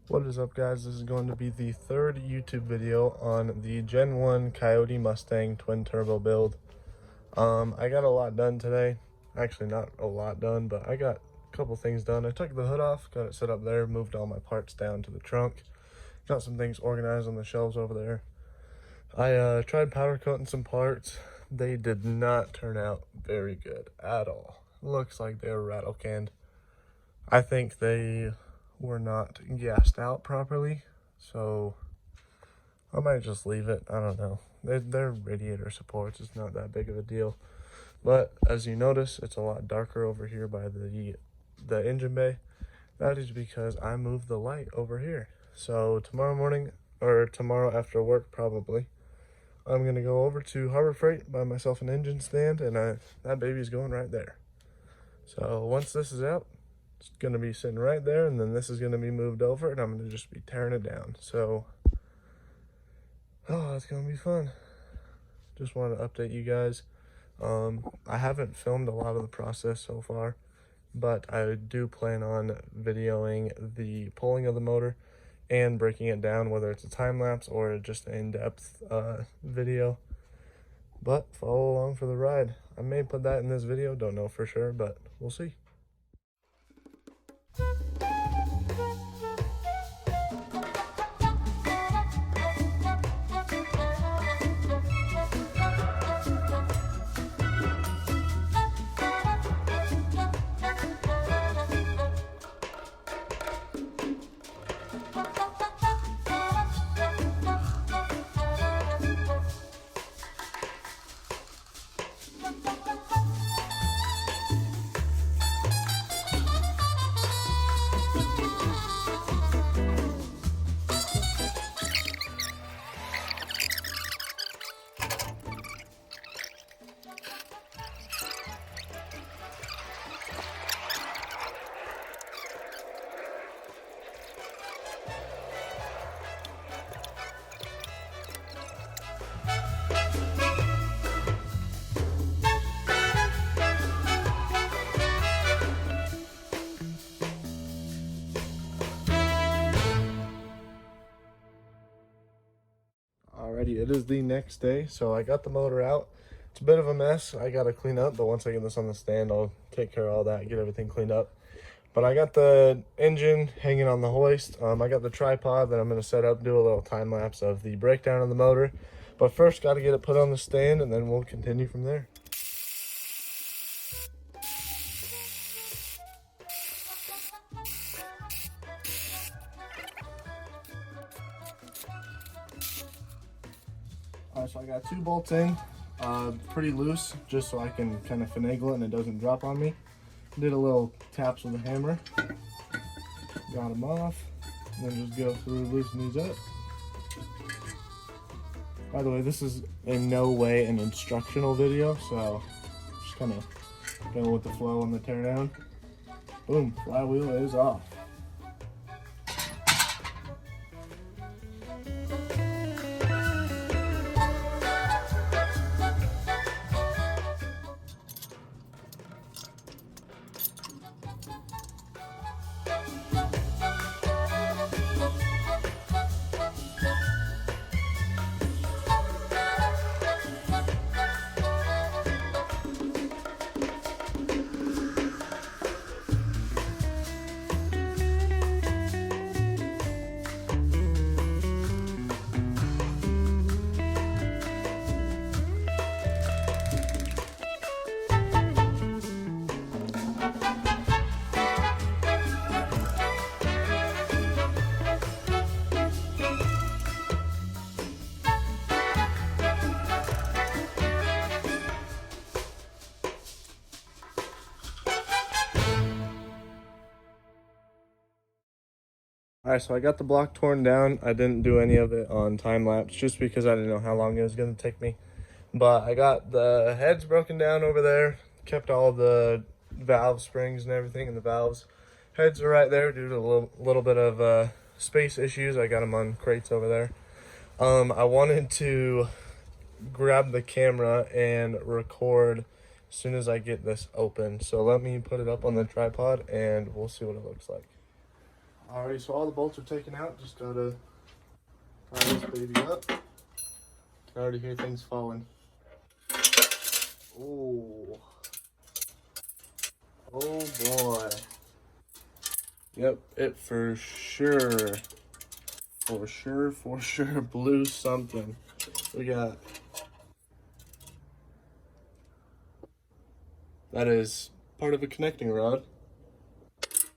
What is up, guys? This is going to be the third YouTube video on the Gen 1 Coyote Mustang twin turbo build. I got a lot done today. Actually, not a lot done, but I got a couple things done. I took the hood off, got it set up there, moved all my parts down to the trunk, got some things organized on the shelves over there. I tried powder coating some parts. They did not turn out very good at all. Looks like they were rattle canned. I think they were not gassed out properly, so I might just leave it. I don't know. They're radiator supports. It's not that big of a deal. But as you notice, it's a lot darker over here by the engine bay. That is because I moved the light over here. So tomorrow morning, or tomorrow after work probably, I'm gonna go over to Harbor Freight, buy myself an engine stand, and that baby's going right there. So once this is out, it's going to be sitting right there, and then this is going to be moved over, and I'm going to just be tearing it down. So, it's going to be fun. Just wanted to update you guys. I haven't filmed a lot of the process so far, but I do plan on videoing the pulling of the motor and breaking it down, whether it's a time-lapse or just an in-depth video. But follow along for the ride. I may put that in this video, don't know for sure, but we'll see. Alrighty, it is the next day, so I got the motor out. It's a bit of a mess. I gotta clean up, but once I get this on the stand, I'll take care of all that, get everything cleaned up. But I got the engine hanging on the hoist. I got the tripod that I'm gonna set up, do a little time lapse of the breakdown of the motor. But first, gotta get it put on the stand, and then we'll continue from there. Alright, so I got 2 bolts in, pretty loose, just so I can kind of finagle it and it doesn't drop on me. Did a little taps with a hammer, got them off, and then just go through, loosen these up. By the way, this is in no way an instructional video, so just kind of go with the flow on the teardown. Boom, flywheel is off. Alright, so I got the block torn down. I didn't do any of it on time lapse just because I didn't know how long it was going to take me. But I got the heads broken down over there, kept all the valve springs and everything, and the valves. Heads are right there due to a little bit of space issues. I got them on crates over there. I wanted to grab the camera and record as soon as I get this open. So let me put it up on the tripod and we'll see what it looks like. Alright, so all the bolts are taken out. Just gotta tie this baby up. I already hear things falling. Oh. Oh boy. Yep, it for sure blew something. We got, that is part of a connecting rod.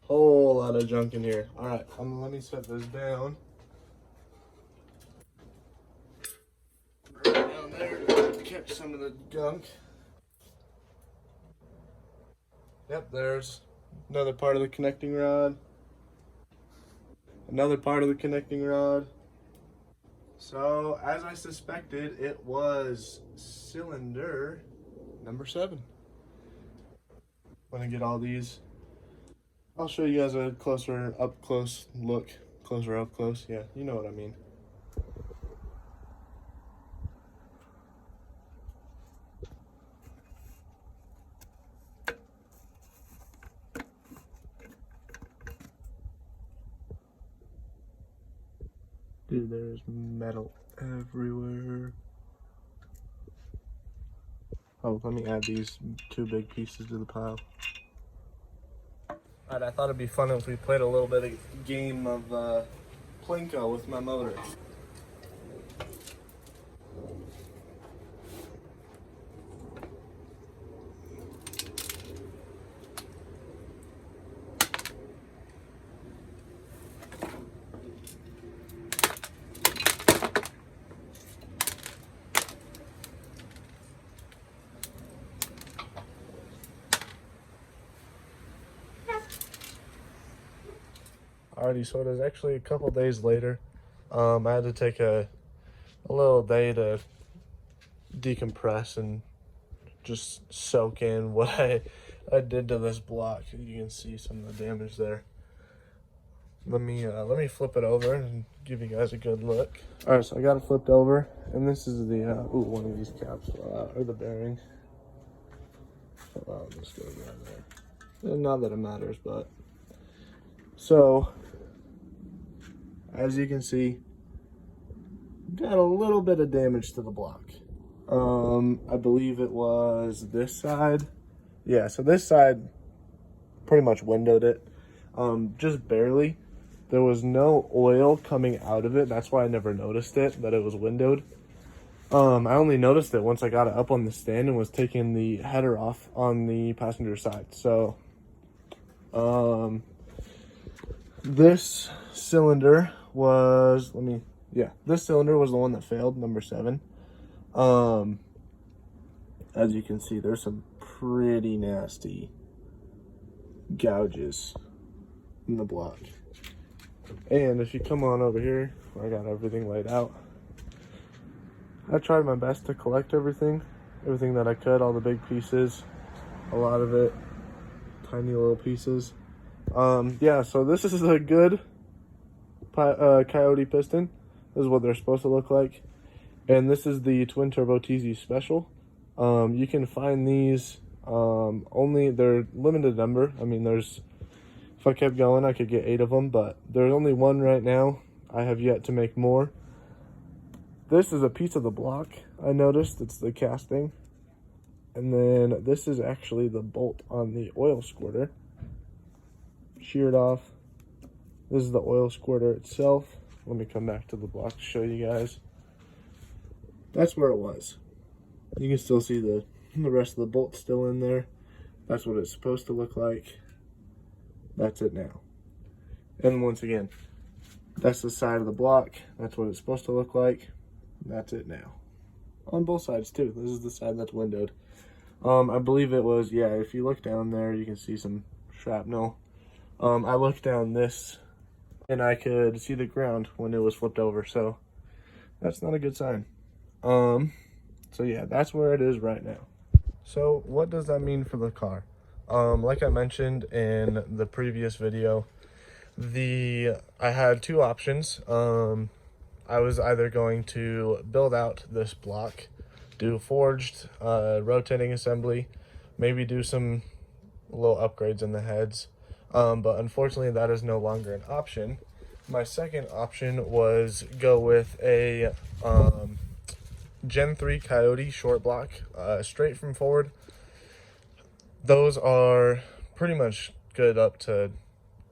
Whole lot of junk in here. All right, let me set this down. Right down there to catch some of the gunk. Yep, there's another part of the connecting rod. Another part of the connecting rod. So, as I suspected, it was cylinder number 7. When I get all these, I'll show you guys a closer up close look. Closer up close, yeah, you know what I mean. Dude, there's metal everywhere. Oh, let me add these 2 big pieces to the pile. Alright, I thought it'd be fun if we played a little bit of game of Plinko with my motor. Alrighty, so it is actually a couple days later. I had to take a little day to decompress and just soak in what I did to this block. You can see some of the damage there. Let me flip it over and give you guys a good look. Alright, so I got it flipped over, and this is the one of these caps fell out, or the bearing fell out. This goes right there. And not that it matters, but so as you can see, got a little bit of damage to the block. I believe it was this side. Yeah, so this side pretty much windowed it, just barely. There was no oil coming out of it. That's why I never noticed it, that it was windowed. I only noticed it once I got it up on the stand and was taking the header off on the passenger side. So, this cylinder was, this cylinder was the one that failed, number 7. As you can see, there's some pretty nasty gouges in the block. And if you come on over here, where I got everything laid out, I tried my best to collect everything that I could, all the big pieces, a lot of it, tiny little pieces. Yeah, so this is a good Coyote piston. This is what they're supposed to look like. And this is the twin turbo TZ special. You can find these, they're limited number. I mean, if I kept going, I could get 8 of them, but there's only 1 right now. I have yet to make more. This is a piece of the block, I noticed. It's the casting. And then this is actually the bolt on the oil squirter. Sheared off. This is the oil squirter itself. Let me come back to the block to show you guys. That's where it was. You can still see the rest of the bolt still in there. That's what it's supposed to look like. That's it now. And once again, that's the side of the block. That's what it's supposed to look like. That's it now. On both sides too. This is the side that's windowed. I believe it was, yeah, if you look down there, you can see some shrapnel. I looked down this and I could see the ground when it was flipped over, so that's not a good sign. So yeah, that's where it is right now. So what does that mean for the car? Like I mentioned in the previous video, I had 2 options. I was either going to build out this block, do forged rotating assembly, maybe do some little upgrades in the heads, But unfortunately that is no longer an option. My second option was go with a Gen 3 Coyote short block, straight from Ford. Those are pretty much good up to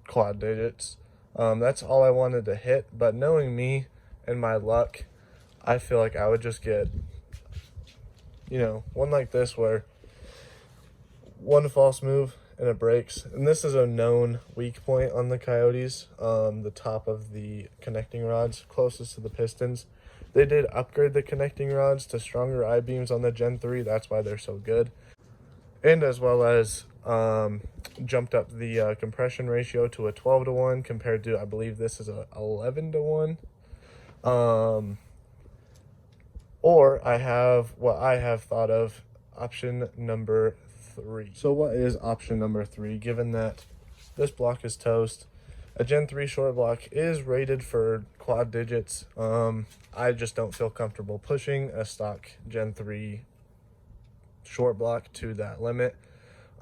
quad digits. That's all I wanted to hit, but knowing me and my luck, I feel like I would just get, one like this where one false move and it breaks. And this is a known weak point on the Coyotes, the top of the connecting rods closest to the pistons. They did upgrade the connecting rods to stronger I-beams on the Gen 3. That's why they're so good. And as well as jumped up the compression ratio to a 12-to-1 compared to, I believe this is a 11-to-1. Or I have what I have thought of option number 3. So what is option number 3? Given that this block is toast, a Gen 3 short block is rated for quad digits. I just don't feel comfortable pushing a stock Gen 3 short block to that limit.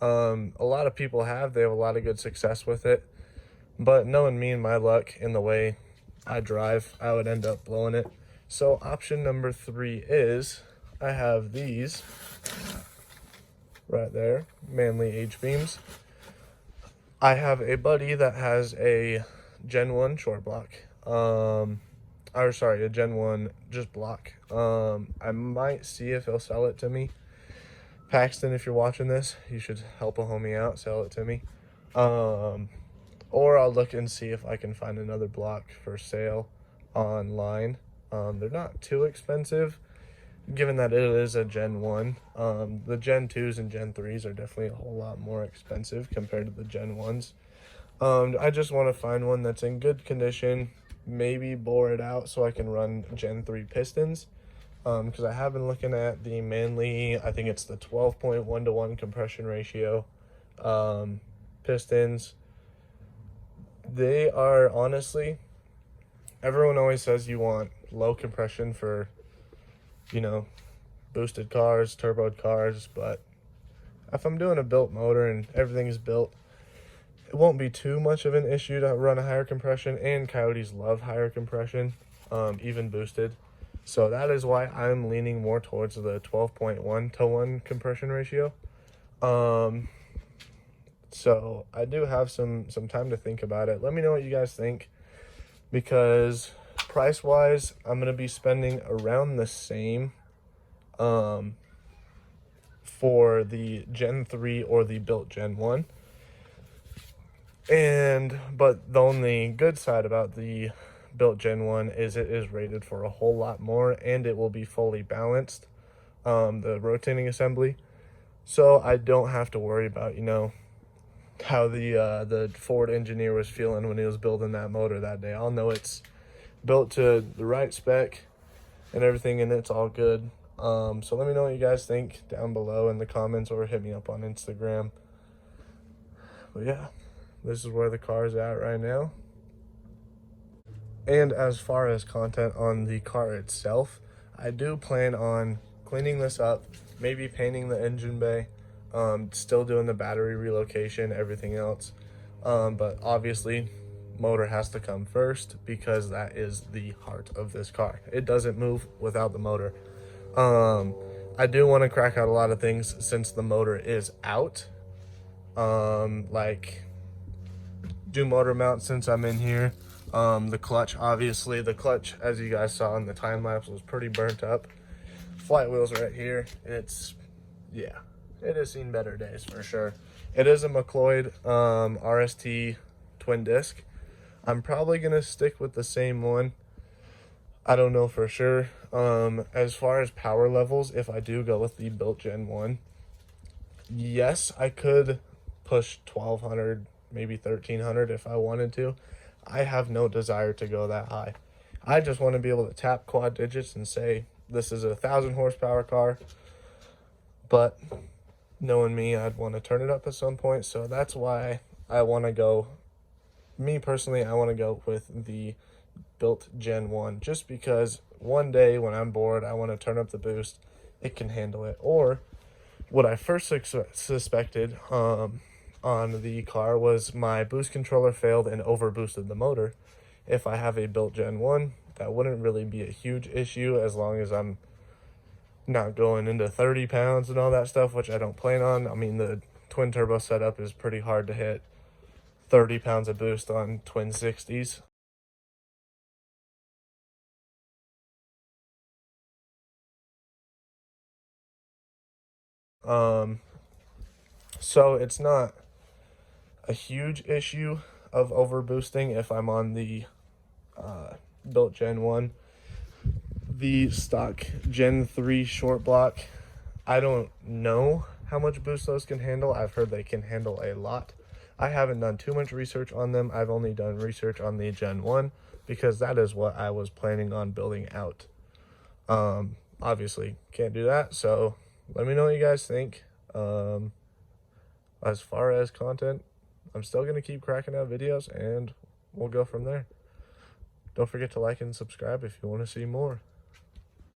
A lot of people they have a lot of good success with it, but knowing me and my luck in the way I drive, I would end up blowing it. So option number 3 is I have these right there, Manly H-beams. I have a buddy that has a Gen 1 short block, a Gen 1 just block. I might see if he'll sell it to me. Paxton, if you're watching this, you should help a homie out, sell it to me. Or I'll look and see if I can find another block for sale online. They're not too expensive, given that it is a Gen 1. The Gen 2s and Gen 3s are definitely a whole lot more expensive compared to the Gen 1s. I just want to find one that's in good condition, maybe bore it out so I can run Gen 3 pistons. Because I have been looking at the Manly, I think it's the 12.1-to-1 compression ratio pistons. They are honestly, everyone always says you want low compression for, boosted cars, turboed cars, but if I'm doing a built motor and everything is built, it won't be too much of an issue to run a higher compression, and Coyotes love higher compression, even boosted. So that is why I'm leaning more towards the 12.1-to-1 compression ratio. So I do have some time to think about it. Let me know what you guys think, because price-wise, I'm going to be spending around the same for the Gen 3 or the built Gen 1. But the only good side about the built Gen 1 is it is rated for a whole lot more, and it will be fully balanced, the rotating assembly. So I don't have to worry about, how the Ford engineer was feeling when he was building that motor that day. I'll know it's built to the right spec and everything, and it's all good. So let me know what you guys think down below in the comments, or hit me up on Instagram. But yeah, this is where the car is at right now. And as far as content on the car itself, I do plan on cleaning this up, maybe painting the engine bay, still doing the battery relocation, everything else. But obviously, motor has to come first, because that is the heart of this car. It doesn't move without the motor. I do want to crack out a lot of things since the motor is out. Like do motor mount since I'm in here. The clutch, obviously, as you guys saw in the time lapse, was pretty burnt up. Flight wheels right here. It has seen better days for sure. It is a McLeod RST twin disc. I'm probably gonna stick with the same one. I don't know for sure. As far as power levels, if I do go with the built Gen 1, yes, I could push 1200, maybe 1300 if I wanted to. I have no desire to go that high. I just want to be able to tap quad digits and say this is a 1,000 horsepower car. But knowing me, I'd want to turn it up at some point. So that's why I want to go, me personally, I want to go with the built Gen 1. Just because one day when I'm bored, I want to turn up the boost, it can handle it. Or what I first suspected on on the car was my boost controller failed and overboosted the motor. If I have a built Gen 1, that wouldn't really be a huge issue as long as I'm not going into 30 pounds and all that stuff, which I don't plan on. I mean, the twin turbo setup is pretty hard to hit 30 pounds of boost on twin 60s. So it's not a huge issue of overboosting if I'm on the built Gen 1. The stock Gen 3 short block, I don't know how much boost those can handle. I've heard they can handle a lot. I haven't done too much research on them. I've only done research on the Gen 1 because that is what I was planning on building out. Obviously can't do that, so let me know what you guys think. As far as content, I'm still going to keep cracking out videos and we'll go from there. Don't forget to like and subscribe if you want to see more.